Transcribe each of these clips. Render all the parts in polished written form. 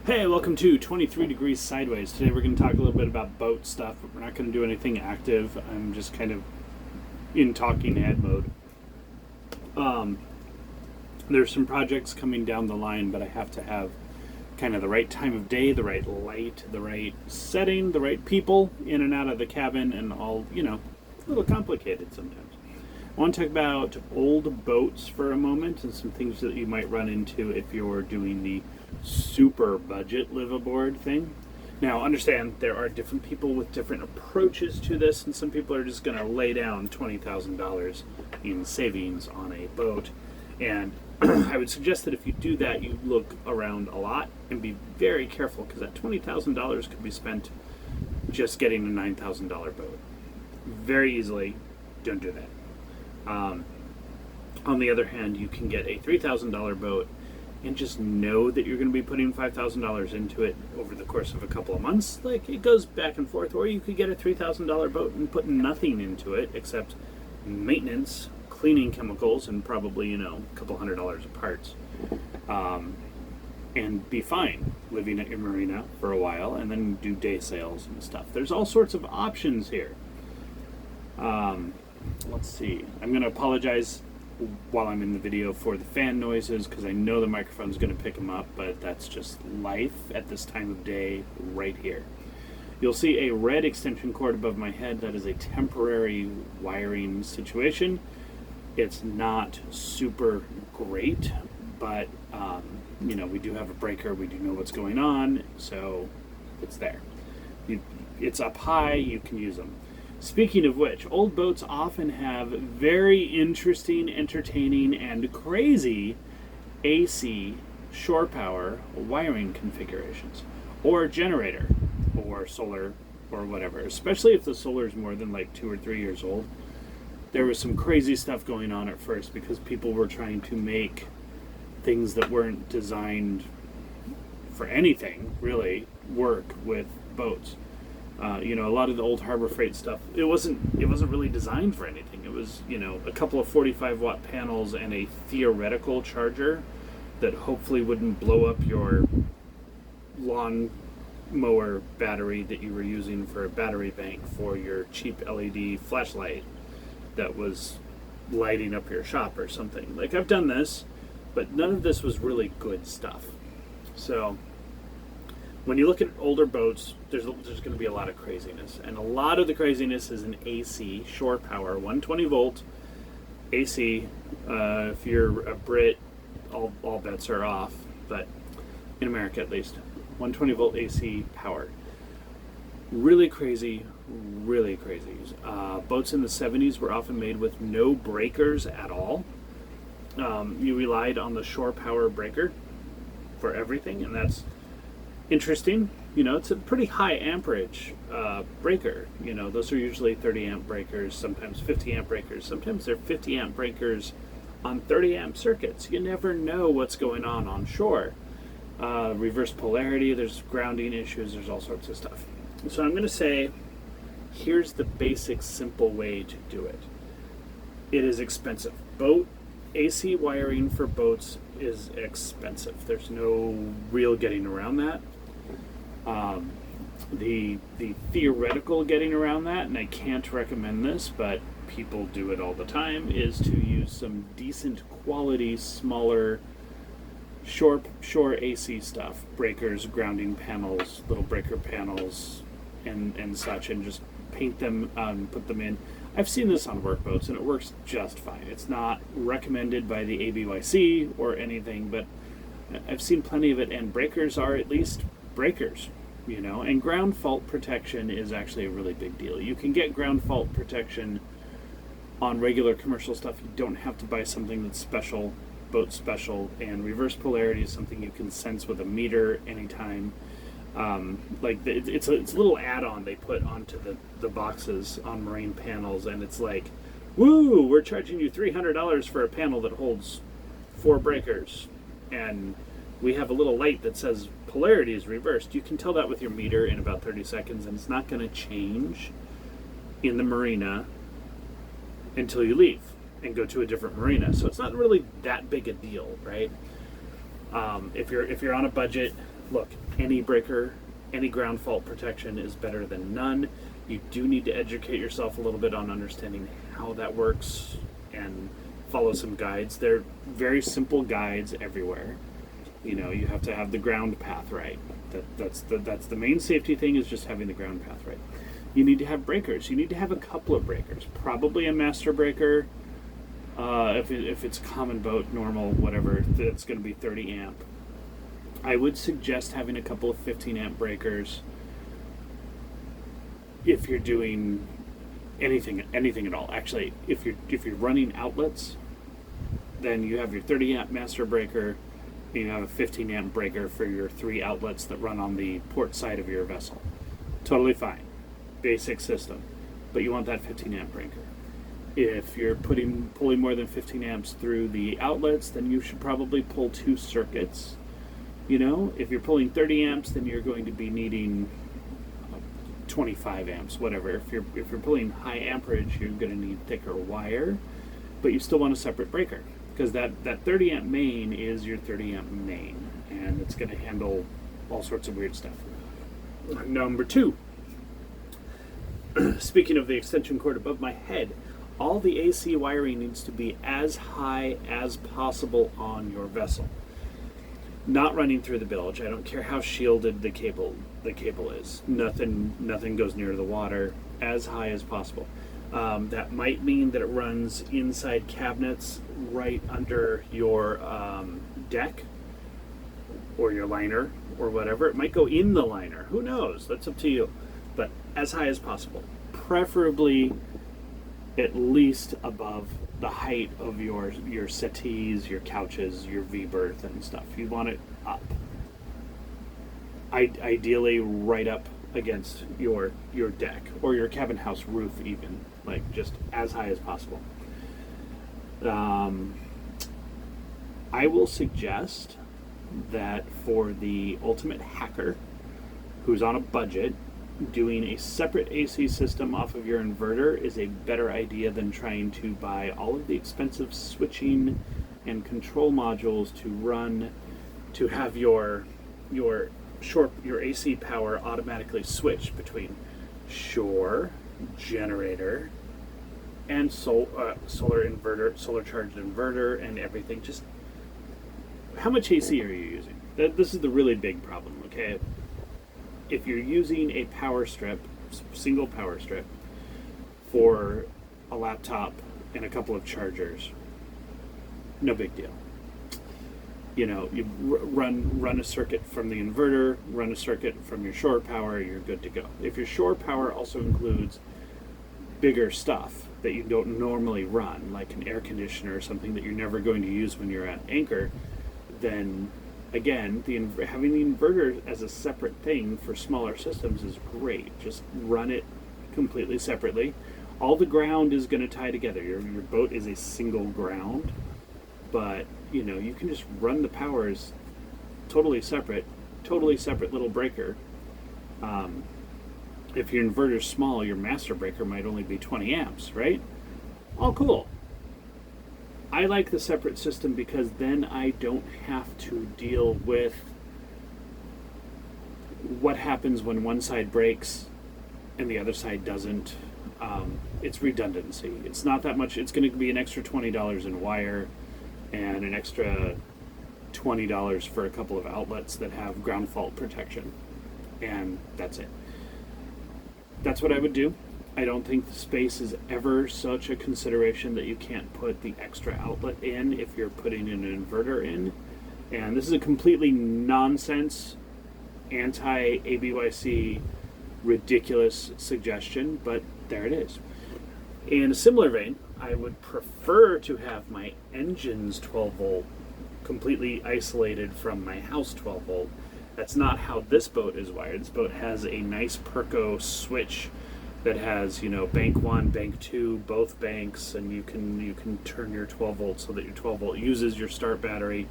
Hey, welcome to 23 Degrees Sideways. Today we're going to talk a little bit about boat stuff, but we're not going to do anything active. I'm just kind of in talking head mode. Um, there's some projects coming down the line, but I have to have kind of the right time of day, the right light, the right setting, the right people in and out of the cabin, and all, a little complicated sometimes. I want to talk about old boats for a moment and some things that you might run into if you're doing the super budget live aboard thing. Now, understand there are different people with different approaches to this, and some people are just going to lay down $20,000 in savings on a boat. And I would suggest that if you do that, you look around a lot and be very careful, because that $20,000 could be spent just getting a $9,000 boat. Very easily, don't do that. On the other hand, you can get a $3,000 boat and just know that you're going to be putting $5,000 into it over the course of a couple of months. Like, it goes back and forth. Or you could get a $3,000 boat and put nothing into it except maintenance, cleaning chemicals, and probably, a couple $100 of parts. And be fine living at your marina for a while and then do day sales and stuff. There's all sorts of options here. Let's see. I'm going to apologize while I'm in the video for the fan noises, because I know the microphone's going to pick them up, but that's just life at this time of day right here. You'll see a red extension cord above my head. That is a temporary wiring situation. It's not super great, but we do have a breaker. We do know what's going on, so it's there. It's up high. You can use them. Speaking of which, old boats often have very interesting, entertaining, and crazy AC shore power wiring configurations, or generator, or solar, or whatever, especially if the solar is more than like 2 or 3 years old. There was some crazy stuff going on at first because people were trying to make things that weren't designed for anything, really, work with boats. A lot of the old Harbor Freight stuff, it wasn't really designed for anything. It was, a couple of 45-watt panels and a theoretical charger that hopefully wouldn't blow up your lawn mower battery that you were using for a battery bank for your cheap LED flashlight that was lighting up your shop or something. Like, I've done this, but none of this was really good stuff. So when you look at older boats, there's going to be a lot of craziness. And a lot of the craziness is an AC, shore power, 120 volt AC. If you're a Brit, all bets are off, but in America at least, 120 volt AC power. Really crazy, really crazy. Boats in the 70s were often made with no breakers at all. You relied on the shore power breaker for everything, and that's interesting. It's a pretty high amperage breaker. Those are usually 30 amp breakers, sometimes 50 amp breakers. Sometimes they're 50 amp breakers on 30 amp circuits. You never know what's going on shore. Reverse polarity, there's grounding issues, there's all sorts of stuff. So I'm going to say, here's the basic, simple way to do it. It is expensive. AC wiring for boats is expensive. There's no real getting around that. The theoretical getting around that, and I can't recommend this, but people do it all the time, is to use some decent quality, smaller shore AC stuff, breakers, grounding panels, little breaker panels, and such, and just paint them, put them in. I've seen this on workboats, and it works just fine. It's not recommended by the ABYC or anything, but I've seen plenty of it, and breakers are at least breakers, and ground fault protection is actually a really big deal. You can get ground fault protection on regular commercial stuff. You don't have to buy something that's special, boat special, and reverse polarity is something you can sense with a meter anytime. It's a little add-on they put onto the boxes on marine panels, and it's like, woo, we're charging you $300 for a panel that holds 4 breakers, and we have a little light that says polarity is reversed. You can tell that with your meter in about 30 seconds, and it's not going to change in the marina until you leave and go to a different marina. So it's not really that big a deal, right? If you're on a budget, look, any breaker, any ground fault protection is better than none. You do need to educate yourself a little bit on understanding how that works and follow some guides. They're very simple guides everywhere. You know, you have to have the ground path right. That's the main safety thing, is just having the ground path right. You need to have breakers. You need to have a couple of breakers. Probably a master breaker. If it's common boat, normal, whatever, that's going to be 30 amp. I would suggest having a couple of 15 amp breakers if you're doing anything at all. Actually, if you're running outlets, then you have your 30 amp master breaker, and you have a 15 amp breaker for your 3 outlets that run on the port side of your vessel. Totally fine. Basic system. But you want that 15 amp breaker. If you're pulling more than 15 amps through the outlets, then you should probably pull 2 circuits. You know, if you're pulling 30 amps, then you're going to be needing 25 amps, whatever. If you're pulling high amperage, you're going to need thicker wire, but you still want a separate breaker, because that 30 amp main is your 30 amp main, and it's going to handle all sorts of weird stuff. Number 2, speaking of the extension cord above my head, all the AC wiring needs to be as high as possible on your vessel. Not running through the bilge. I don't care how shielded the cable is. Nothing goes near the water. As high as possible. That might mean that it runs inside cabinets right under your deck or your liner or whatever. It might go in the liner. Who knows? That's up to you. But as high as possible. Preferably at least above the height of your settees, your couches, your V-berth and stuff. You want it up. Ideally right up against your deck or your cabin house roof even. Like just as high as possible. I will suggest that for the ultimate hacker who's on a budget, doing a separate AC system off of your inverter is a better idea than trying to buy all of the expensive switching and control modules to have your AC power automatically switch between shore, generator, and solar inverter, solar charged inverter, and everything. Just how much AC are you using? This is the really big problem. Okay. If you're using a power strip, single power strip, for a laptop and a couple of chargers, no big deal. You know, you run a circuit from the inverter, run a circuit from your shore power, you're good to go. If your shore power also includes bigger stuff that you don't normally run, like an air conditioner or something that you're never going to use when you're at anchor, then again, having the inverter as a separate thing for smaller systems is great. Just run it completely separately. All the ground is going to tie together. Your boat is a single ground, but you know, you can just run the powers totally separate little breaker. If your inverter's small, your master breaker might only be 20 amps, right? All cool. I like the separate system because then I don't have to deal with what happens when one side breaks and the other side doesn't. It's redundancy. It's not that much. It's going to be an extra $20 in wire and an extra $20 for a couple of outlets that have ground fault protection. And that's it. That's what I would do. I don't think the space is ever such a consideration that you can't put the extra outlet in if you're putting an inverter in. And this is a completely nonsense, anti-ABYC, ridiculous suggestion, but there it is. In a similar vein, I would prefer to have my engine's 12 volt completely isolated from my house 12 volt. That's not how this boat is wired. This boat has a nice Perco switch that has, you know, bank 1, bank 2, both banks, and you can turn your 12 volts so that your 12 volt uses your start battery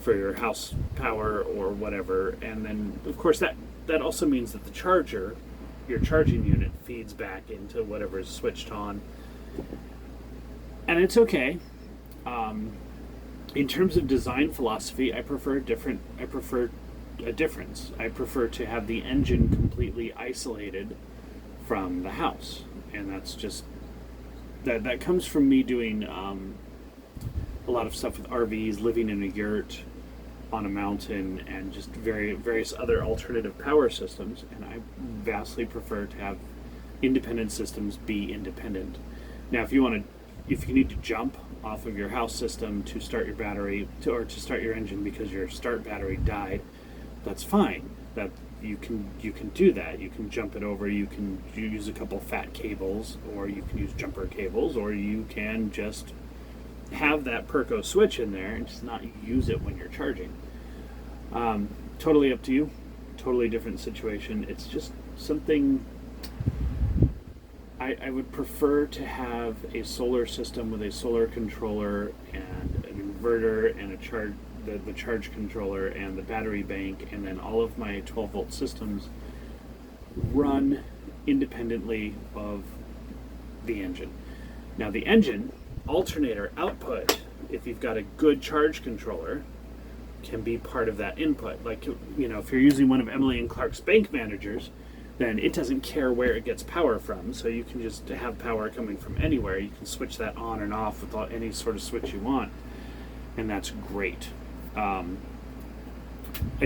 for your house power or whatever. And then of course that also means that the charger, your charging unit, feeds back into whatever is switched on. And it's okay. In terms of design philosophy, I prefer a difference. I prefer to have the engine completely isolated from the house, and that's just that comes from me doing a lot of stuff with RVs, living in a yurt on a mountain, and just various other alternative power systems. And I vastly prefer to have independent systems be independent. Now, if you need to jump off of your house system to start your battery or to start your engine because your start battery died, that's fine. That you can do that. You can jump it over. You can use a couple fat cables, or you can use jumper cables, or you can just have that Perco switch in there and just not use it when you're charging. Totally up to you. Totally different situation. It's just something. I would prefer to have a solar system with a solar controller and an inverter and the charge controller and the battery bank, and then all of my 12-volt systems run independently of the engine. Now, the engine alternator output, if you've got a good charge controller, can be part of that input. Like, if you're using one of Emily and Clark's bank managers, then it doesn't care where it gets power from. So you can just have power coming from anywhere. You can switch that on and off with any sort of switch you want. And that's great. I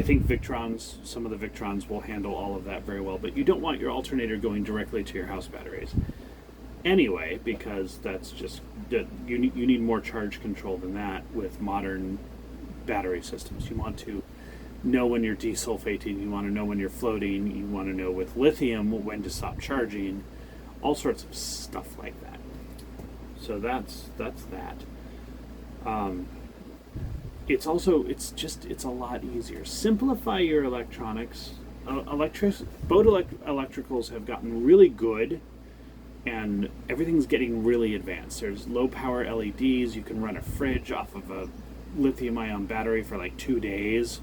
think some of the Victrons will handle all of that very well, but you don't want your alternator going directly to your house batteries anyway, because that's just, you need more charge control than that with modern battery systems. You want to know when you're desulfating, you want to know when you're floating, you want to know with lithium when to stop charging, all sorts of stuff like that. So that's that. It's a lot easier. Simplify your electronics. Boat electricals have gotten really good, and everything's getting really advanced. There's low power LEDs. You can run a fridge off of a lithium ion battery for like 2 days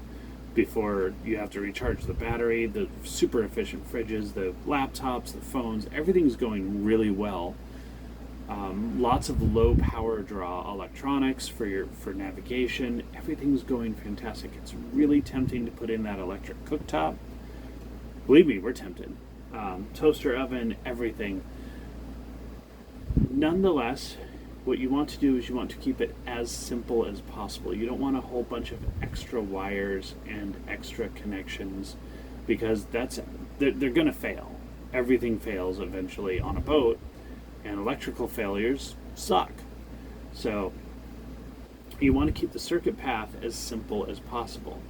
before you have to recharge the battery. The super efficient fridges, the laptops, the phones, everything's going really well. Lots of low power draw electronics for navigation. Everything's going fantastic. It's really tempting to put in that electric cooktop. Believe me, we're tempted. Toaster oven, everything. Nonetheless, what you want to do is you want to keep it as simple as possible. You don't want a whole bunch of extra wires and extra connections, because they're going to fail. Everything fails eventually on a boat, and electrical failures suck. So you want to keep the circuit path as simple as possible.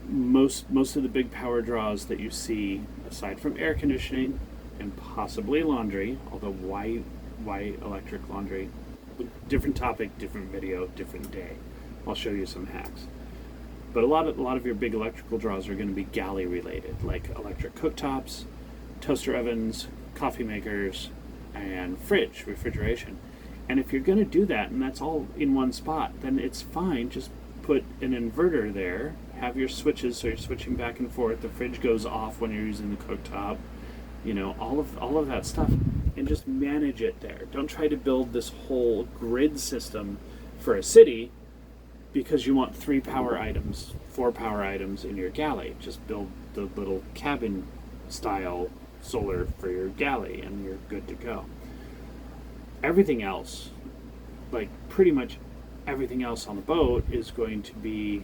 Most of the big power draws that you see, aside from air conditioning and possibly laundry, although why electric laundry? Different topic, different video, different day. I'll show you some hacks. But a lot of your big electrical draws are going to be galley related, like electric cooktops, toaster ovens, coffee makers, and refrigeration. And if you're going to do that, and that's all in one spot, then it's fine. Just put an inverter there, have your switches so you're switching back and forth. The fridge goes off when you're using the cooktop. All of that stuff, and just manage it there. Don't try to build this whole grid system for a city because you want 3 power items, 4 power items in your galley. Just build the little cabin style solar for your galley and you're good to go. Everything else, like pretty much everything else on the boat, is going to be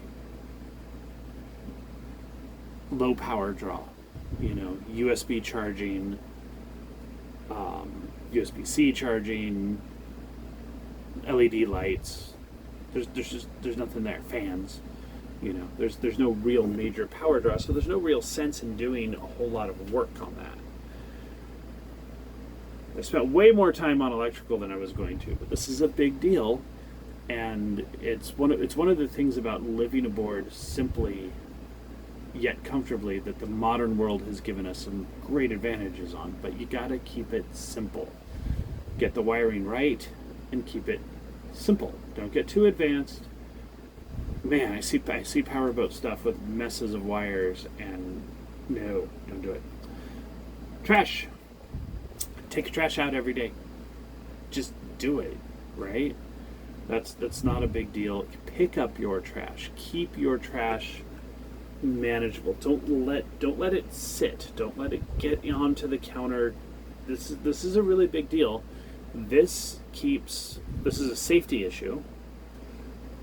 low power draw. USB charging, USB-C charging, LED lights. There's nothing there. Fans. There's no real major power draw, so there's no real sense in doing a whole lot of work on that. I spent way more time on electrical than I was going to, but this is a big deal, and it's one of the things about living aboard simply yet comfortably that the modern world has given us some great advantages on. But you gotta keep it simple. Get the wiring right and keep it simple. Don't get too advanced. Man, I see powerboat stuff with messes of wires, and no, don't do it. Trash. Take your trash out every day. Just do it, right? That's not a big deal. Pick up your trash. Keep your trash manageable. Don't let it sit. Don't let it get onto the counter. This is a really big deal. This is a safety issue.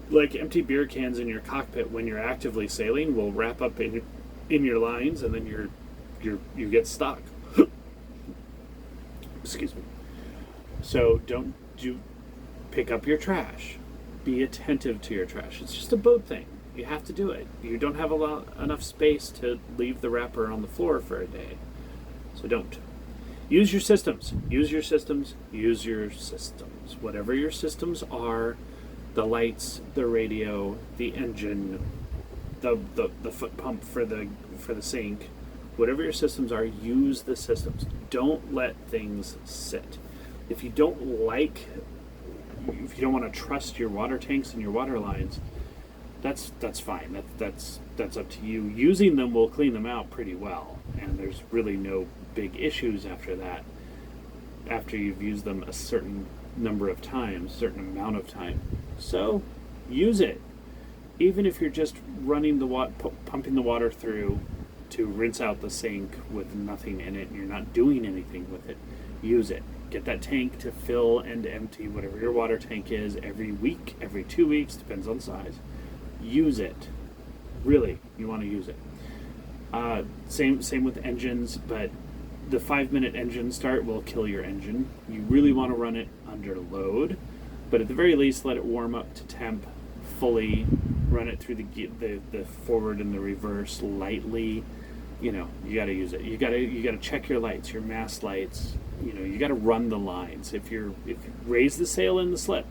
Like empty beer cans in your cockpit when you're actively sailing will wrap up in your lines, and then you get stuck. Excuse me. So pick up your trash. Be attentive to your trash. It's just a boat thing. You have to do it. You don't have enough space to leave the wrapper on the floor for a day. So don't. Use your systems. Use your systems. Use your systems. Whatever your systems are, the lights, the radio, the engine, the foot pump for the sink, whatever your systems are, use the systems. Don't let things sit. If you don't want to trust your water tanks and your water lines, that's fine. That's up to you. Using them will clean them out pretty well, and there's really no big issues after that. After you've used them a certain number of times, certain amount of time. So use it. Even if you're just running pumping the water through to rinse out the sink with nothing in it and you're not doing anything with it, use it. Get that tank to fill and empty, whatever your water tank is, every week, every 2 weeks, depends on size. Use it. Really, you want to use it. Same with engines, but the 5-minute engine start will kill your engine. You really want to run it under load, but at the very least, let it warm up to temp fully. Run it through the forward and the reverse lightly. You got to use it. You got to check your lights, your mast lights. You got to run the lines. If you raise the sail in the slip,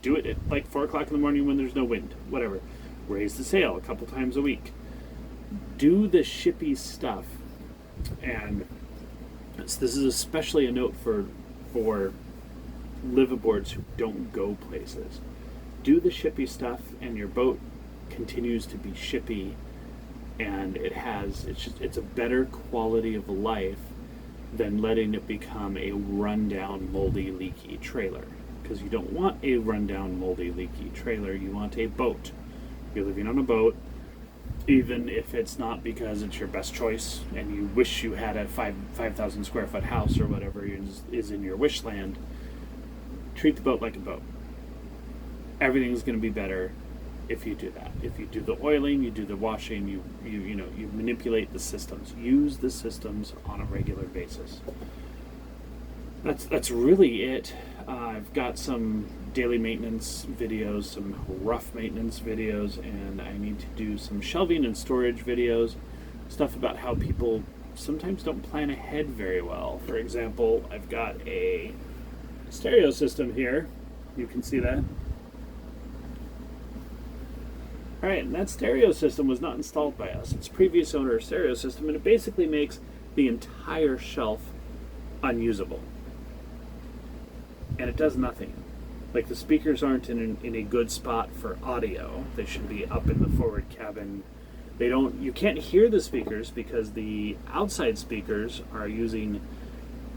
do it at like 4 o'clock in the morning when there's no wind. Whatever. Raise the sail a couple times a week. Do the shippy stuff. And this is especially a note for liveaboards who don't go places. Do the shippy stuff, and your boat continues to be shippy, and it's a better quality of life than letting it become a rundown, moldy, leaky trailer. Because you don't want a rundown, moldy, leaky trailer. You want a boat. You're living on a boat. Even if it's not because it's your best choice and you wish you had a 5,000 square foot house or whatever is in your wish land, treat the boat like a boat. Everything's going to be better if you do that. If you do the oiling, you do the washing, you manipulate the systems. Use the systems on a regular basis. That's really it. I've got some daily maintenance videos, some rough maintenance videos, and I need to do some shelving and storage videos, stuff about how people sometimes don't plan ahead very well. For example, I've got a stereo system here. You can see that. Alright, and that stereo system was not installed by us. It's previous owner's stereo system, and it basically makes the entire shelf unusable. And it does nothing. Like, the speakers aren't in a good spot for audio. They should be up in the forward cabin. You can't hear the speakers because the outside speakers are using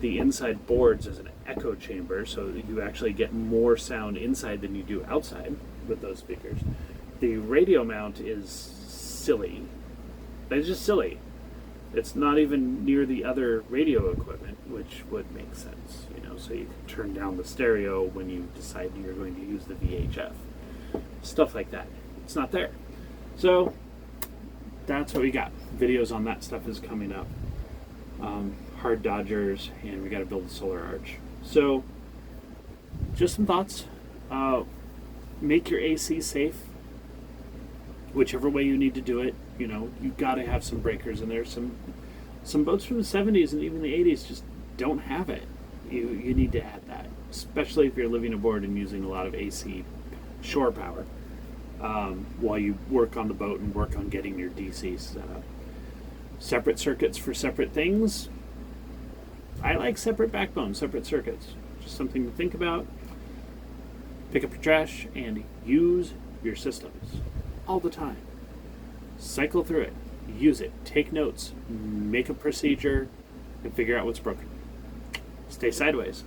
the inside boards as an echo chamber, so that you actually get more sound inside than you do outside with those speakers. The radio mount is silly. It's just silly. It's not even near the other radio equipment, which would make sense, so you can turn down the stereo when you decide you're going to use the VHF. Stuff like that. It's not there. So that's what we got. Videos on that stuff is coming up. Hard Dodgers, and we got to build a solar arch. So just some thoughts. Make your AC safe. Whichever way you need to do it, you've got to have some breakers in there. Some boats from the 70s and even the 80s just don't have it. You need to add that, especially if you're living aboard and using a lot of AC shore power while you work on the boat and work on getting your DC set up. Separate circuits for separate things. I like separate backbones, separate circuits. Just something to think about. Pick up your trash and use your systems all the time. Cycle through it. Use it. Take notes. Make a procedure and figure out what's broken. Stay sideways.